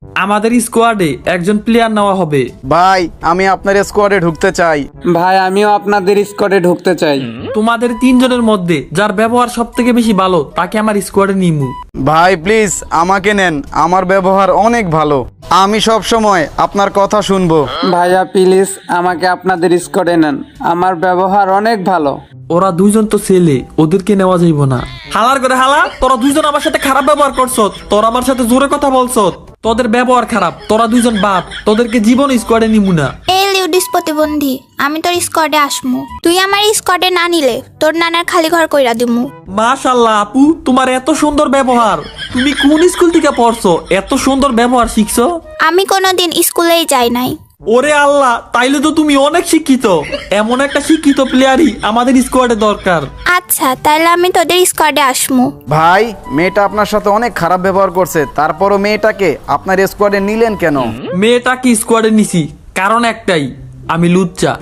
আমাদের স্কোয়াডে একজন প্লেয়ার নেওয়া হবে। ভাই আমি আপনার স্কোয়াডে ঢুকতে চাই। ভাই আমিও আপনাদের স্কোয়াডে ঢুকতে চাই। তোমাদের তিনজনের মধ্যে যার ব্যবহার সব থেকে বেশি ভালো তাকে আমার স্কোয়াডে নিমু। ভাই প্লিজ আমাকে নেন, আমার ব্যবহার অনেক ভালো, আমি সব সময় আপনার কথা শুনবো। ভাইয়া প্লিজ আমাকে আপনাদের স্কোয়াডে নেন, আমার ব্যবহার অনেক ভালো। ওরা দুইজন তো ছেলে, ওদেরকে নেওয়া যাইব না। হালার করে হালা, তোরা দুইজন আমার সাথে খারাপ ব্যবহার করছো, তোরা আমার সাথে জোরে কথা বলছো, তোদের ব্যবহার খারাপ, তোরা দুইজন বাপ, তোদেরকে জীবন স্কোয়াডে নিমু না। এই লিউডিস প্রতিবন্ধী, আমি তোর স্কোয়াডে আসমু, তুই আমার স্কোয়াডে না নিলে তোর নানার খালি ঘর কইরা দিমু। মাশাআল্লাহ আপু, তোমার এত সুন্দর ব্যবহার, তুমি কোন স্কুল থেকে পড়ছো এত সুন্দর ব্যবহার শিখছো? আমি কোনোদিন স্কুলেই যাই নাই। ওরে আল্লাহ, তাইলে তো তুমি অনেক শিক্ষিত। এমন একটা শিক্ষিত প্লেয়ারই আমাদের স্কোয়াডে দরকার। আচ্ছা তাহলে আমি তোদের স্কোয়াডে আসমু। ভাই মেয়েটা আপনার সাথে অনেক খারাপ ব্যবহার করছে, তারপরও মেয়েটাকে আপনার স্কোয়াডে নিলেন কেন? মেয়েটাকে স্কোয়াডে নিছি কারণ একটাই, আমি লুচ্চা।